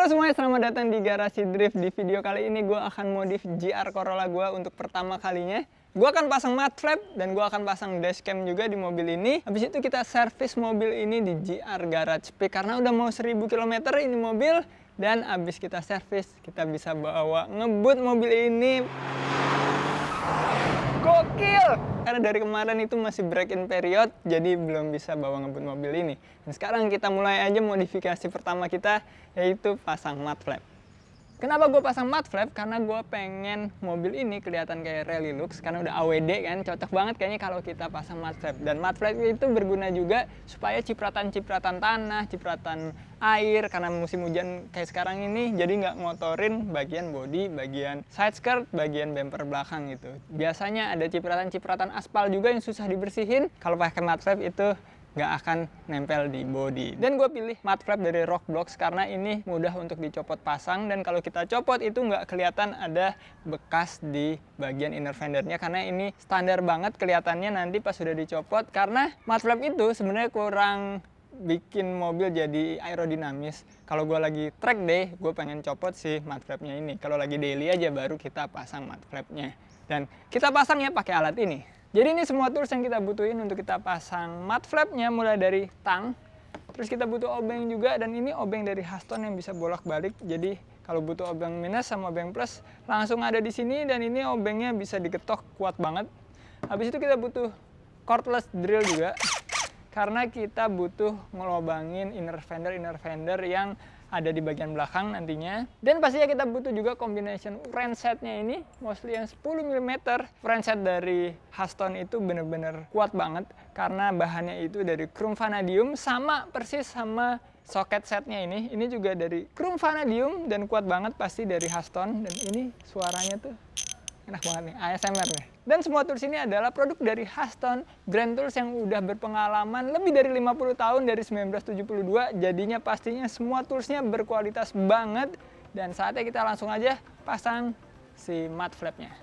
Halo semuanya, selamat datang di Garasi Drift. Di video kali ini gue akan modif GR Corolla gue untuk pertama kalinya. Gue akan pasang mud flap dan gue akan pasang dashcam juga di mobil ini. Habis itu kita servis mobil ini di GR Garage Peak karena udah mau 1000 km ini mobil. Dan abis kita servis, kita bisa bawa ngebut mobil ini. Gokil! Karena dari kemarin itu masih break-in period, jadi belum bisa bawa ngebut mobil ini. Dan sekarang kita mulai aja modifikasi pertama kita, yaitu pasang mud flap. Kenapa gue pasang mud flap? Karena gue pengen mobil ini kelihatan kayak rally looks, karena udah AWD kan, cocok banget kayaknya kalau kita pasang mud flap. Dan mud flap itu berguna juga supaya cipratan-cipratan tanah, cipratan air, karena musim hujan kayak sekarang ini, jadi nggak ngotorin bagian bodi, bagian side skirt, bagian bumper belakang gitu. Biasanya ada cipratan-cipratan aspal juga yang susah dibersihin, kalau pakai mud flap itu nggak akan nempel di bodi. Dan gue pilih mud flap dari Rockblox karena ini mudah untuk dicopot pasang, dan kalau kita copot itu nggak kelihatan ada bekas di bagian inner fendernya, karena ini standar banget kelihatannya nanti pas sudah dicopot. Karena mud flap itu sebenarnya kurang bikin mobil jadi aerodinamis. Kalau gue lagi track day, gue pengen copot si mud flapnya ini. Kalau lagi daily aja baru kita pasang mud flapnya. Dan kita pasangnya pakai alat ini. Jadi ini semua tools yang kita butuhin untuk kita pasang mud flapnya, mulai dari tang, terus kita butuh obeng juga, dan ini obeng dari Haston yang bisa bolak-balik. Jadi kalau butuh obeng minus sama obeng plus langsung ada di sini, dan ini obengnya bisa digetok kuat banget. Habis itu kita butuh cordless drill juga, karena kita butuh ngelobangin inner fender yang ada di bagian belakang nantinya. Dan pastinya kita butuh juga combination frame setnya ini, mostly yang 10 mm. Frame set dari Haston itu bener-bener kuat banget, karena bahannya itu dari chrome vanadium, sama persis sama soket setnya ini. Ini juga dari chrome vanadium dan kuat banget, pasti dari Haston. Dan ini suaranya tuh enak banget nih, ASMR nih. Dan semua tools ini adalah produk dari Haston, brand tools yang udah berpengalaman lebih dari 50 tahun, dari 1972. Jadinya pastinya semua toolsnya berkualitas banget. Dan saatnya kita langsung aja pasang si mud flapnya.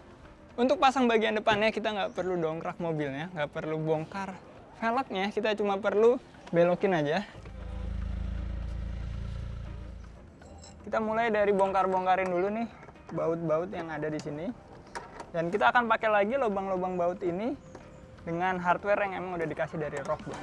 Untuk pasang bagian depannya kita nggak perlu dongkrak mobilnya, nggak perlu bongkar velgnya, kita cuma perlu belokin aja. Kita mulai dari bongkar-bongkarin dulu nih baut-baut yang ada di sini. Dan kita akan pakai lagi lubang-lubang baut ini dengan hardware yang emang udah dikasih dari Rockblox.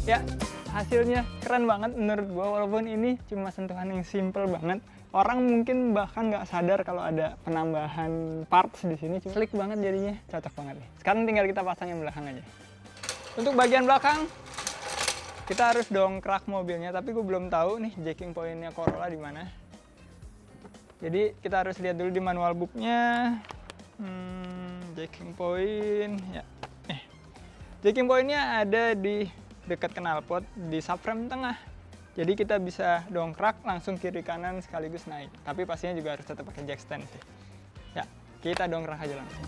Ya, hasilnya keren banget menurut gue, walaupun ini cuma sentuhan yang simple banget. Orang mungkin bahkan nggak sadar kalau ada penambahan parts di sini. Slick banget jadinya, cocok banget nih. Sekarang tinggal kita pasang yang belakang aja. Untuk bagian belakang, kita harus dongkrak mobilnya, tapi gue belum tahu nih jacking pointnya Corolla di mana. Jadi kita harus lihat dulu di manual booknya. Jacking point, ya. Jacking pointnya ada di dekat knalpot di subframe tengah. Jadi kita bisa dongkrak langsung kiri kanan sekaligus naik. Tapi pastinya juga harus tetap pakai jack stand sih. Ya, kita dongkrak aja langsung.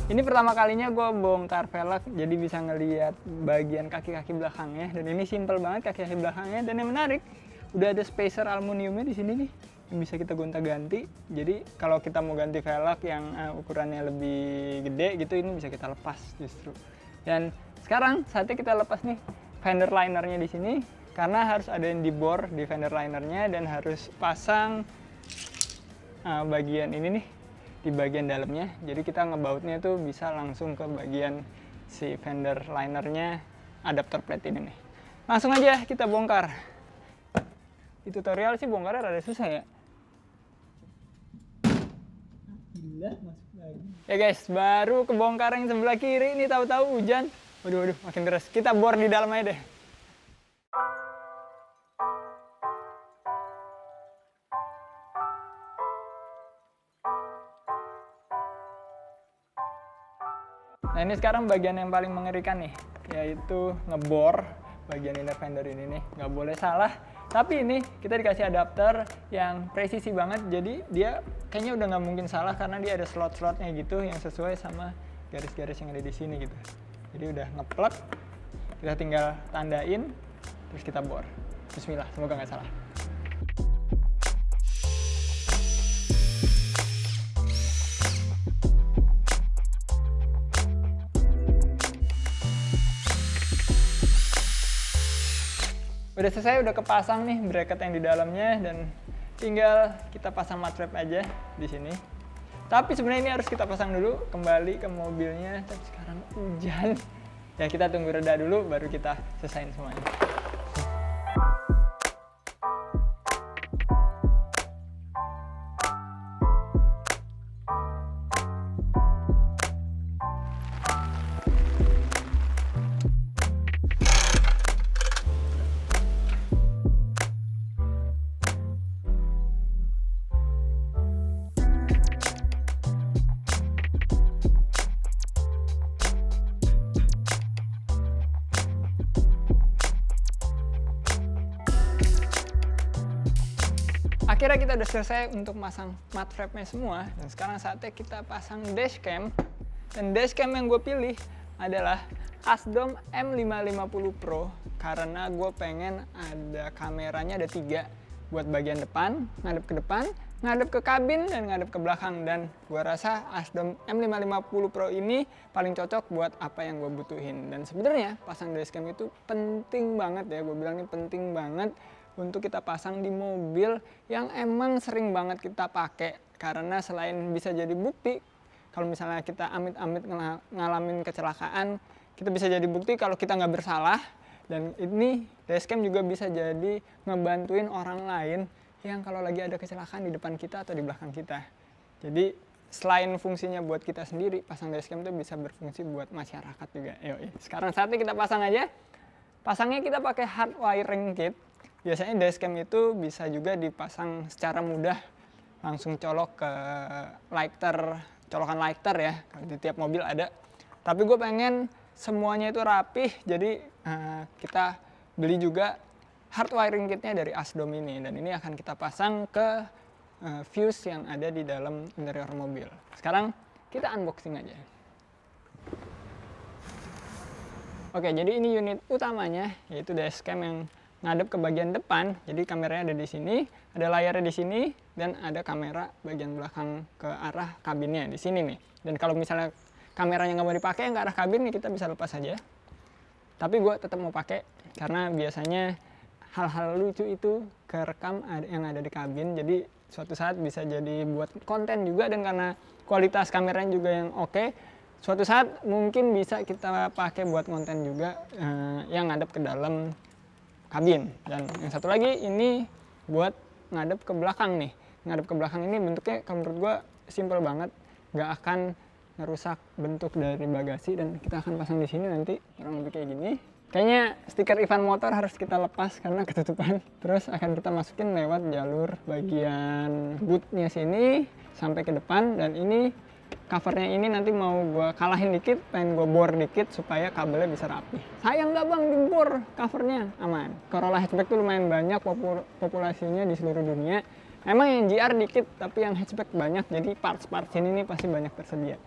Ini pertama kalinya gue bongkar velg, jadi bisa ngelihat bagian kaki-kaki belakangnya. Dan ini simple banget kaki-kaki belakangnya. Dan yang menarik, udah ada spacer aluminiumnya di sini nih, yang bisa kita gonta-ganti. Jadi kalau kita mau ganti velg yang ukurannya lebih gede gitu, ini bisa kita lepas justru. Dan sekarang saatnya kita lepas nih fender linernya di sini, karena harus ada yang dibor di fender linernya, dan harus pasang bagian ini nih di bagian dalamnya. Jadi kita ngebautnya tuh bisa langsung ke bagian si fender linernya, adapter plate ini nih. Langsung aja kita bongkar. Di tutorial sih bongkarnya rada susah ya. Gila, masuk lagi. Ya guys, baru kebongkar yang sebelah kiri ini, tahu-tahu hujan. Waduh, makin deras. Kita bor di dalam aja deh. Nah ini sekarang bagian yang paling mengerikan nih, yaitu ngebor bagian inner fender ini nih, nggak boleh salah. Tapi ini kita dikasih adapter yang presisi banget, jadi dia kayaknya udah nggak mungkin salah karena dia ada slot-slotnya gitu yang sesuai sama garis-garis yang ada di sini gitu. Jadi udah ngeplug, kita tinggal tandain, terus kita bor. Bismillah, semoga nggak salah. Udah selesai, udah kepasang nih bracket yang di dalamnya dan tinggal kita pasang mat wrap aja di sini. Tapi sebenarnya ini harus kita pasang dulu kembali ke mobilnya. Tapi sekarang hujan. Ya kita tunggu reda dulu baru kita selesain semuanya. Akhirnya kita udah selesai untuk masang mat wrap-nya semua, dan sekarang saatnya kita pasang dashcam. Dan dashcam yang gue pilih adalah Asdom M550 Pro karena gue pengen ada kameranya ada 3 buat bagian depan, ngadep ke depan, ngadep ke kabin, dan ngadep ke belakang. Dan gue rasa Asdom M550 Pro ini paling cocok buat apa yang gue butuhin. Dan sebenarnya pasang dashcam itu penting banget ya, gue bilang ini penting banget untuk kita pasang di mobil yang emang sering banget kita pakai. Karena selain bisa jadi bukti kalau misalnya kita amit-amit ngalamin kecelakaan, kita bisa jadi bukti kalau kita nggak bersalah. Dan ini dashcam juga bisa jadi ngebantuin orang lain yang kalau lagi ada kecelakaan di depan kita atau di belakang kita. Jadi selain fungsinya buat kita sendiri, pasang dashcam itu bisa berfungsi buat masyarakat juga. Yuk, sekarang saatnya kita pasang aja. Pasangnya kita pakai hard wiring kit. Biasanya dashcam itu bisa juga dipasang secara mudah, langsung colok ke lighter, colokan lighter ya, di tiap mobil ada. Tapi gue pengen semuanya itu rapih, jadi kita beli juga hard wiring kitnya dari Asdom ini. Dan ini akan kita pasang ke fuse yang ada di dalam interior mobil. Sekarang kita unboxing aja. Oke, jadi ini unit utamanya, yaitu dashcam yang ngadep ke bagian depan. Jadi kameranya ada di sini, ada layarnya di sini, dan ada kamera bagian belakang ke arah kabinnya di sini nih. Dan kalau misalnya kameranya nggak mau dipakai yang ke arah kabin nih, kita bisa lepas aja. Tapi gue tetap mau pakai karena biasanya hal-hal lucu itu kerekam yang ada di kabin. Jadi suatu saat bisa jadi buat konten juga, dan karena kualitas kameranya juga yang oke, suatu saat mungkin bisa kita pakai buat konten juga yang ngadep ke dalam kabin. Dan yang satu lagi ini buat ngadep ke belakang nih. Ngadep ke belakang ini bentuknya kalau menurut gue simple banget, nggak akan ngerusak bentuk dari bagasi. Dan kita akan pasang di sini nanti kurang lebih kayak gini. Kayaknya stiker Ivan Motor harus kita lepas karena ketutupan. Terus akan kita masukin lewat jalur bagian bootnya sini sampai ke depan. Dan ini covernya ini nanti mau gue kalahin dikit, pengen gue bor dikit supaya kabelnya bisa rapi. Sayang nggak bang dibor, covernya aman. Corolla hatchback tuh lumayan banyak populasinya di seluruh dunia. Emang yang GR dikit, tapi yang hatchback banyak, jadi parts-parts ini nih pasti banyak tersedia.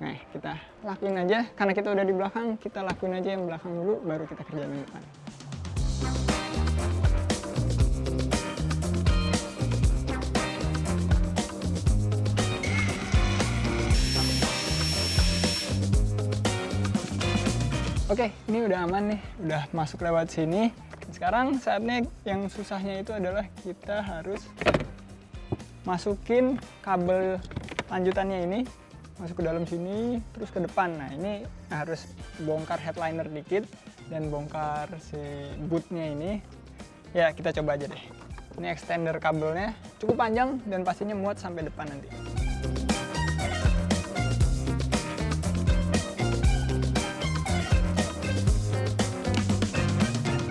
Nah, kita lakuin aja, karena kita udah di belakang, kita lakuin aja yang belakang dulu, baru kita kerjain yang depan. Oke, ini udah aman nih, udah masuk lewat sini. Sekarang saatnya yang susahnya itu adalah kita harus masukin kabel lanjutannya ini, masuk ke dalam sini, terus ke depan. Nah, ini harus bongkar headliner dikit dan bongkar si bootnya ini. Ya, kita coba aja deh. Ini extender kabelnya cukup panjang dan pastinya muat sampai depan nanti.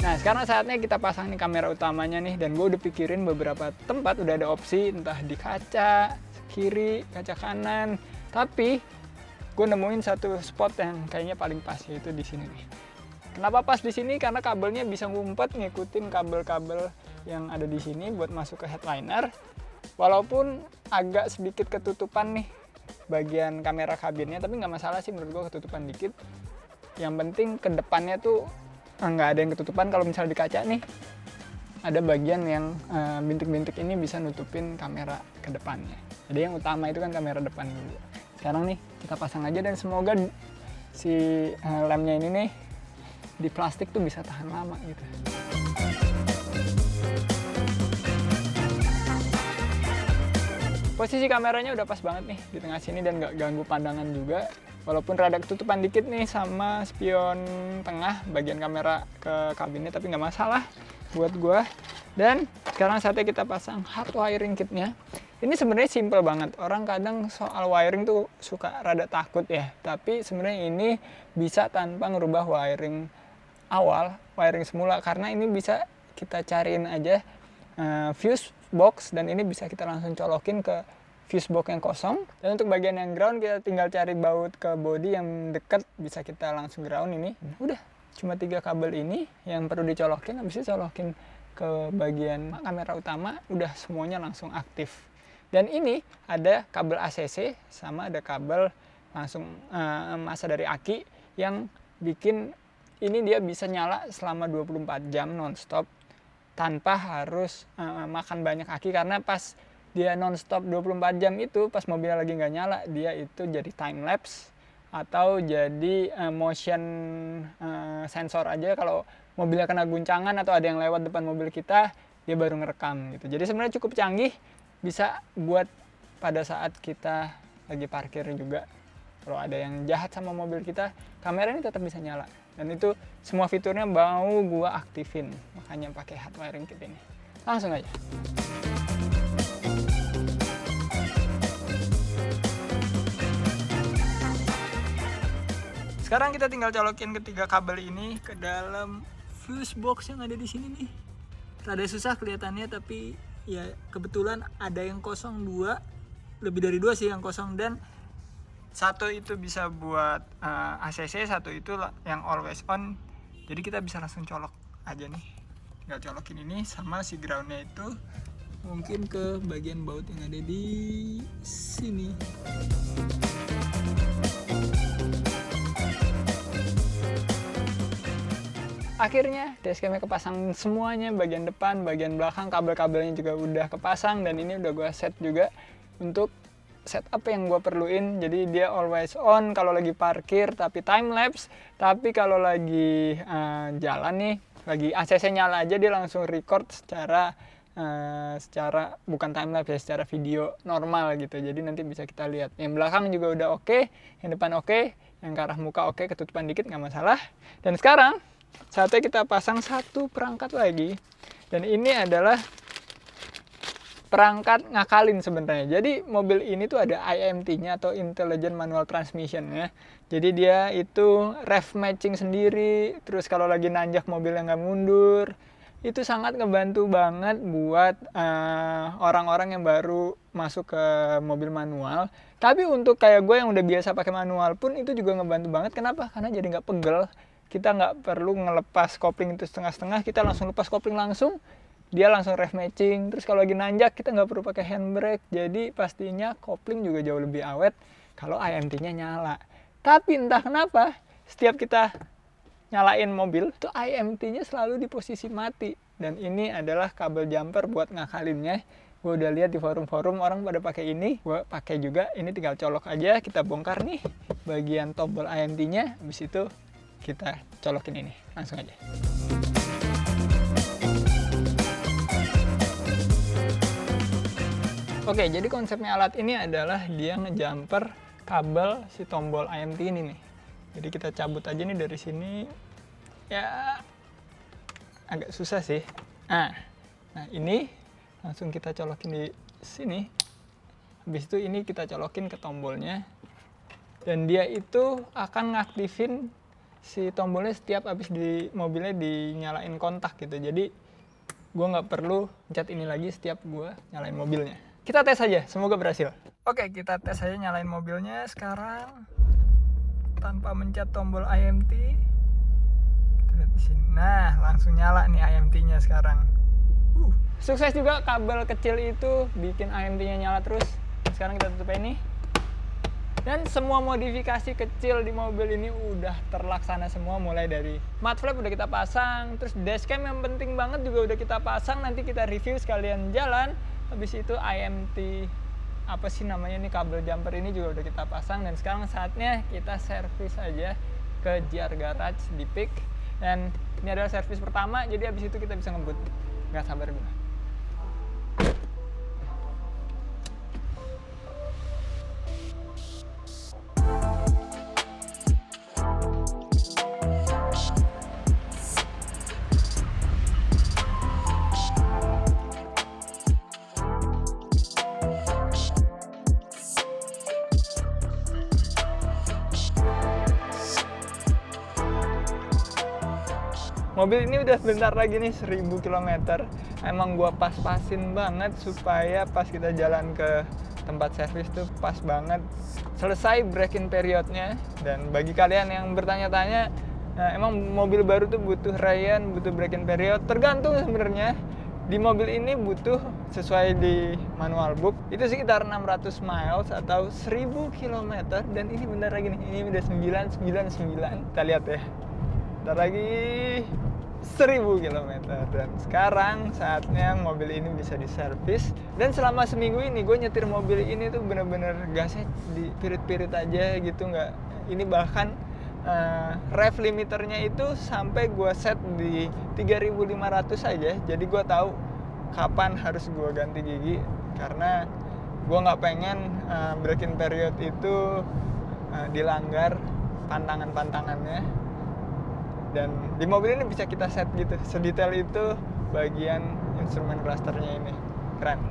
Nah, sekarang saatnya kita pasang nih kamera utamanya nih, dan gue udah pikirin beberapa tempat, udah ada opsi entah di kaca kiri, kaca kanan. Tapi gue nemuin satu spot yang kayaknya paling pas, yaitu di sini nih. Kenapa pas di sini? Karena kabelnya bisa ngumpet ngikutin kabel-kabel yang ada di sini buat masuk ke headliner. Walaupun agak sedikit ketutupan nih bagian kamera kabinnya, tapi nggak masalah sih menurut gua ketutupan dikit. Yang penting ke depannya tuh nggak ada yang ketutupan. Kalau misalnya di kaca nih ada bagian yang bintik-bintik ini bisa nutupin kamera ke depannya. Jadi yang utama itu kan kamera depan dulu. Sekarang nih kita pasang aja dan semoga si lemnya ini nih di plastik tuh bisa tahan lama gitu. Posisi kameranya udah pas banget nih di tengah sini dan nggak ganggu pandangan juga. Walaupun rada ketutupan dikit nih sama spion tengah bagian kamera ke kabinnya, tapi nggak masalah buat gua. Dan sekarang saatnya kita pasang hard wiring kitnya. Ini sebenarnya simple banget. Orang kadang soal wiring tuh suka rada takut ya. Tapi sebenarnya ini bisa tanpa ngerubah wiring awal, wiring semula, karena ini bisa kita cariin aja fuse box dan ini bisa kita langsung colokin ke fuse box yang kosong. Dan untuk bagian yang ground kita tinggal cari baut ke body yang dekat, bisa kita langsung ground ini. Udah, cuma 3 kabel ini yang perlu dicolokin, habis itu colokin ke bagian kamera utama, udah semuanya langsung aktif. Dan ini ada kabel ACC sama ada kabel langsung masa dari aki yang bikin ini dia bisa nyala selama 24 jam nonstop tanpa harus makan banyak aki, karena pas dia nonstop 24 jam itu pas mobilnya lagi nggak nyala dia itu jadi time lapse atau jadi motion sensor aja. Kalau mobilnya kena guncangan atau ada yang lewat depan mobil kita dia baru ngerekam gitu. Jadi sebenarnya cukup canggih, bisa buat pada saat kita lagi parkir juga. Kalau ada yang jahat sama mobil kita, kamera ini tetap bisa nyala. Dan itu semua fiturnya mau gua aktifin, makanya pakai hard wiring kit ini. Langsung aja. Sekarang kita tinggal colokin ketiga kabel ini ke dalam fuse box yang ada di sini nih. Rada susah kelihatannya, tapi ya kebetulan ada yang kosong 2, lebih dari 2 sih yang kosong, dan satu itu bisa buat ACC, satu itu yang always on. Jadi kita bisa langsung colok aja nih. Tinggal colokin ini sama si groundnya itu mungkin ke bagian baut yang ada di sini. Akhirnya dashcamnya kepasang semuanya, bagian depan, bagian belakang, kabel-kabelnya juga udah kepasang, dan ini udah gue set juga untuk setup yang gue perluin. Jadi dia always on kalau lagi parkir tapi time lapse, tapi kalau lagi jalan nih, lagi ACC nyala aja dia langsung record secara bukan time lapse ya, secara video normal gitu. Jadi nanti bisa kita lihat. Yang belakang juga udah oke, yang depan oke, yang ke arah muka oke, ketutupan dikit nggak masalah. Dan sekarang saatnya kita pasang satu perangkat lagi, dan ini adalah perangkat ngakalin sebenarnya. Jadi mobil ini tuh ada IMT-nya atau Intelligent Manual Transmission ya. Jadi dia itu rev matching sendiri. Terus kalau lagi nanjak mobilnya nggak mundur, itu sangat ngebantu banget buat orang-orang yang baru masuk ke mobil manual. Tapi untuk kayak gue yang udah biasa pakai manual pun itu juga ngebantu banget. Kenapa? Karena jadi nggak pegel. Kita nggak perlu ngelepas kopling itu setengah-setengah. Kita langsung lepas kopling langsung. Dia langsung rev matching. Terus kalau lagi nanjak kita nggak perlu pakai handbrake. Jadi pastinya kopling juga jauh lebih awet kalau IMT-nya nyala. Tapi entah kenapa setiap kita nyalain mobil tuh IMT-nya selalu di posisi mati. Dan ini adalah kabel jumper buat ngakalinnya. Gue udah lihat di forum-forum orang pada pakai ini. Gue pakai juga. Ini tinggal colok aja. Kita bongkar nih bagian tombol IMT-nya. Habis itu kita colokin ini. Langsung aja. Oke, jadi konsepnya alat ini adalah dia ngejumper kabel si tombol IMT ini nih. Jadi kita cabut aja nih dari sini. Ya agak susah sih. Nah ini langsung kita colokin di sini. Habis itu ini kita colokin ke tombolnya. Dan dia itu akan ngaktifin si tombolnya setiap habis di mobilnya dinyalain kontak gitu. Jadi gue nggak perlu pencet ini lagi setiap gue nyalain mobilnya. Kita tes aja, semoga berhasil. Oke, kita tes aja nyalain mobilnya sekarang tanpa mencet tombol IMT. Lihat di sini. Nah, langsung nyala nih IMT-nya sekarang. Sukses juga kabel kecil itu bikin IMT-nya nyala terus. Sekarang kita tutup ini. Dan semua modifikasi kecil di mobil ini udah terlaksana semua, mulai dari mud flap udah kita pasang, terus dashcam yang penting banget juga udah kita pasang, nanti kita review sekalian jalan. Habis itu IMT apa sih namanya nih, kabel jumper ini juga udah kita pasang, dan sekarang saatnya kita servis aja ke JR Garage di Peak. Dan ini adalah servis pertama, jadi habis itu kita bisa ngebut. Nggak sabar gue. Mobil ini udah sebentar lagi nih 1000 km. Emang gua pas-pasin banget supaya pas kita jalan ke tempat servis tuh pas banget selesai break-in periodnya. Dan bagi kalian yang bertanya-tanya, emang mobil baru tuh butuh rayyan, butuh break-in period? Tergantung sebenarnya. Di mobil ini butuh, sesuai di manual book, itu sekitar 600 miles atau 1000 km. Dan ini bentar lagi nih, ini udah 999. Kita lihat ya. Bentar lagi 1000 km. Dan sekarang saatnya mobil ini bisa diservis. Dan selama seminggu ini gue nyetir mobil ini tuh bener-bener gasnya dipirit-pirit aja gitu. Nggak, ini bahkan rev limiternya itu sampai gue set di 3500 aja. Jadi gue tahu kapan harus gue ganti gigi, karena gue nggak pengen break-in period itu dilanggar pantangan-pantangannya. Dan di mobil ini bisa kita set gitu, sedetail itu bagian instrumen clusternya ini. Keren.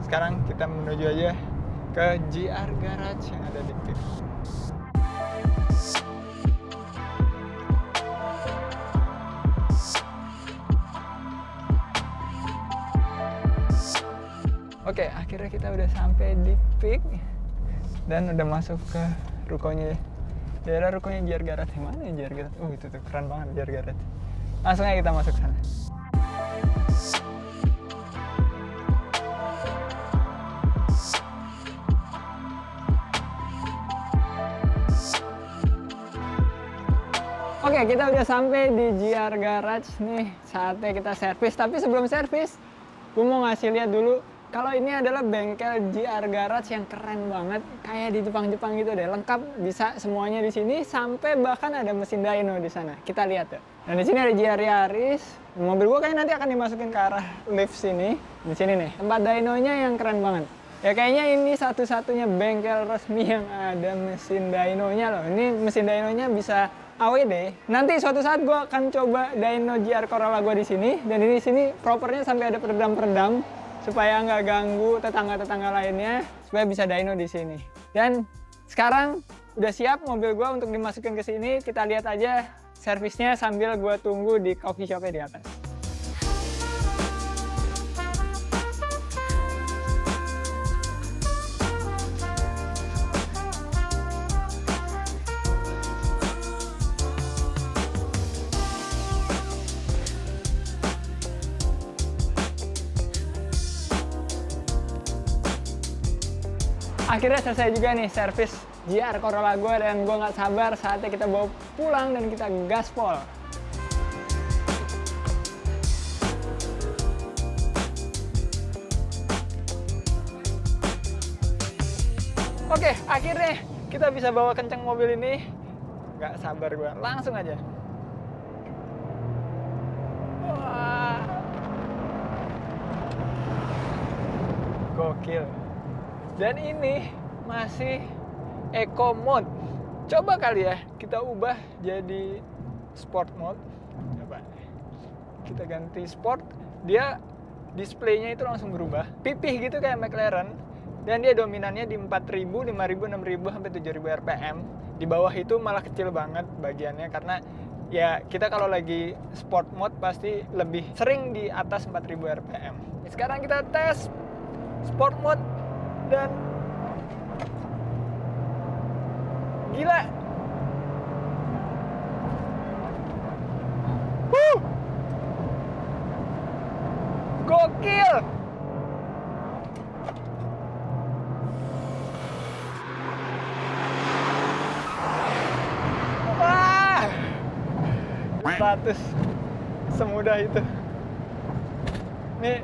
Sekarang kita menuju aja ke JR Garage yang ada di Peak. Oke, akhirnya kita udah sampai di Peak dan udah masuk ke rukonya. Daerah rukonya JR Garage. Yang mana ya JR Garage? Itu tuh keren banget JR Garage. Langsung aja kita masuk sana. Oke, kita udah sampai di JR Garage nih. Saatnya kita servis. Tapi sebelum servis, gue mau ngasih lihat dulu. Kalau ini adalah bengkel JR Garage yang keren banget, kayak di Jepang-Jepang gitu deh, lengkap, bisa semuanya di sini, sampai bahkan ada mesin dyno di sana. Kita lihat ya. Dan di sini ada JR Yaris. Mobil gua kayaknya nanti akan dimasukin ke arah lift sini. Di sini nih, tempat dynonya yang keren banget. Ya kayaknya ini satu-satunya bengkel resmi yang ada mesin dynonya loh. Ini mesin dynonya bisa AWD. Nanti suatu saat gua akan coba dyno JR Corolla gua di sini, dan di sini propernya sampai ada peredam-peredam, supaya nggak ganggu tetangga-tetangga lainnya, supaya bisa dyno di sini. Dan sekarang udah siap mobil gue untuk dimasukin ke sini. Kita lihat aja servisnya sambil gue tunggu di coffee shop-nya di atas. Akhirnya selesai juga nih servis JR Corolla gue, dan gue nggak sabar saatnya kita bawa pulang dan kita gaspol. Oke, akhirnya kita bisa bawa kenceng mobil ini. Nggak sabar gue, langsung aja. Wah, gokil. Dan ini masih eco mode. Coba kali ya kita ubah jadi sport mode. Coba kita ganti sport, dia displaynya itu langsung berubah, pipih gitu kayak McLaren. Dan dia dominannya di 4000, 5000, 6000 sampai 7000 rpm. Di bawah itu malah kecil banget bagiannya, karena ya kita kalau lagi sport mode pasti lebih sering di atas 4000 rpm. Sekarang kita tes sport mode. Dan gila, Gokil! Wah! 100 semudah itu. Nih,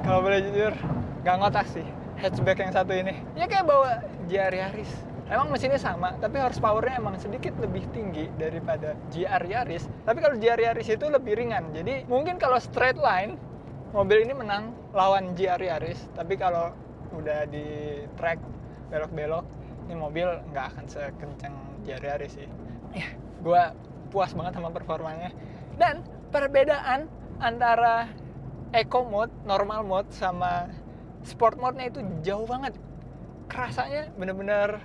kalau boleh jujur, nggak ngotak sih hatchback yang satu ini. Ya kayak bawa GR Yaris. Emang mesinnya sama, tapi horsepower-nya emang sedikit lebih tinggi daripada GR Yaris. Tapi kalau GR Yaris itu lebih ringan. Jadi mungkin kalau straight line, mobil ini menang lawan GR Yaris. Tapi kalau udah di track belok-belok, ini mobil nggak akan sekencang GR Yaris sih. Ya, gue puas banget sama performanya. Dan perbedaan antara Eco mode, normal mode, sama sport mode-nya itu jauh banget. Kerasanya bener-bener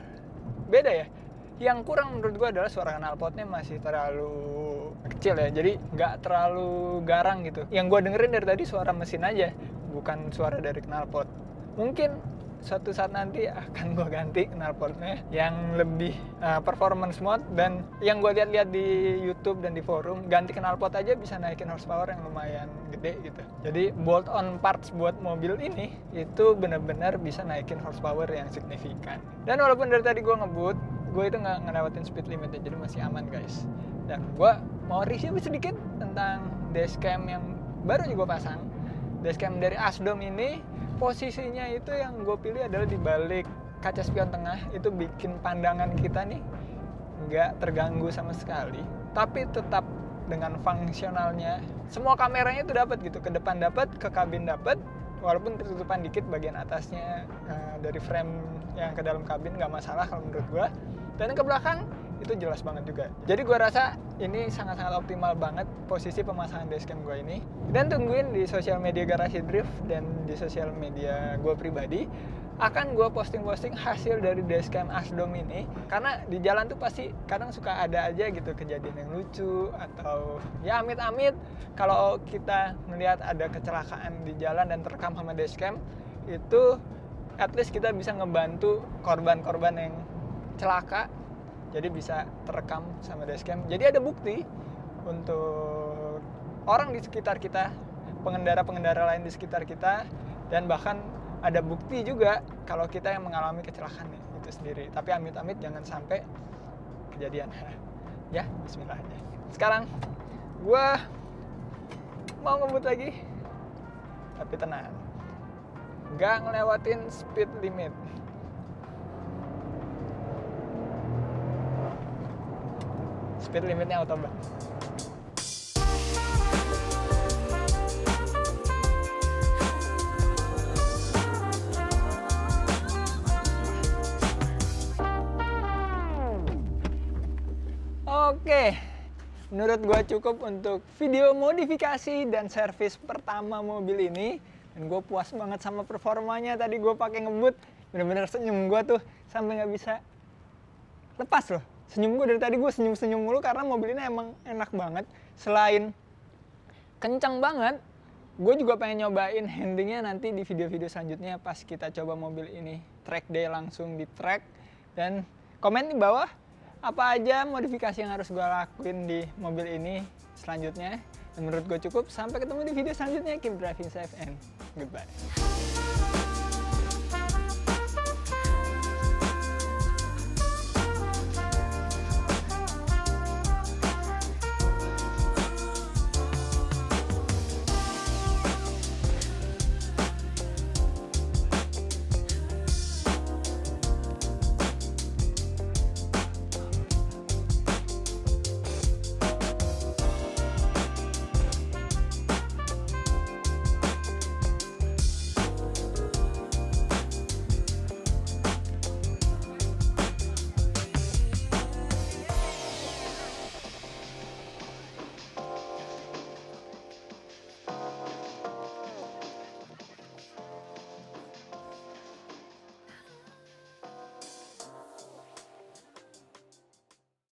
beda ya. Yang kurang menurut gue adalah suara knalpotnya masih terlalu kecil ya, jadi nggak terlalu garang gitu. Yang gue dengerin dari tadi suara mesin aja, bukan suara dari knalpot. Mungkin suatu saat nanti akan gue ganti knalpotnya yang lebih performance mode. Dan yang gue lihat-lihat di YouTube dan di forum, ganti knalpot aja bisa naikin horsepower yang lumayan gede gitu. Jadi bolt on parts buat mobil ini itu benar-benar bisa naikin horsepower yang signifikan. Dan walaupun dari tadi gue ngebut, gue itu nggak ngelewatin speed limit, jadi masih aman guys. Dan gue mau review sedikit tentang dashcam yang baru juga pasang. Dashcam dari Asdom ini posisinya itu yang gue pilih adalah di balik kaca spion tengah. Itu bikin pandangan kita nih nggak terganggu sama sekali, tapi tetap dengan fungsionalnya. Semua kameranya itu dapat gitu, ke depan dapat, ke kabin dapat, walaupun tertutupan dikit bagian atasnya dari frame yang ke dalam kabin nggak masalah kalau menurut gue. Dan ke belakang itu jelas banget juga. Jadi gue rasa ini sangat-sangat optimal banget posisi pemasangan dashcam gue ini. Dan tungguin di sosial media Garasi Drift dan di sosial media gue pribadi, akan gue posting-posting hasil dari dashcam Asdom ini. Karena di jalan tuh pasti kadang suka ada aja gitu kejadian yang lucu, atau ya amit-amit kalau kita melihat ada kecelakaan di jalan dan terekam sama dashcam, itu at least kita bisa ngebantu korban-korban yang celaka. Jadi bisa terekam sama dashcam. Jadi ada bukti untuk orang di sekitar kita, pengendara-pengendara lain di sekitar kita, dan bahkan ada bukti juga kalau kita yang mengalami kecelakaan itu sendiri. Tapi amit-amit jangan sampai kejadian. Ya, bismillah aja. Sekarang gue mau ngebut lagi, tapi tenang, nggak ngelewatin speed limit. Speed limitnya auto bang. Oke, menurut gua cukup untuk video modifikasi dan servis pertama mobil ini. Dan gue puas banget sama performanya. Tadi gue pakai ngebut, bener-bener senyum gue tuh sampai nggak bisa lepas loh. Senyum gue dari tadi, gue senyum-senyum mulu karena mobil ini emang enak banget. Selain kencang banget, gue juga pengen nyobain handlingnya nanti di video-video selanjutnya pas kita coba mobil ini track day langsung di track. Dan komen di bawah apa aja modifikasi yang harus gue lakuin di mobil ini selanjutnya. Dan menurut gue cukup. Sampai ketemu di video selanjutnya. Keep driving safe and goodbye.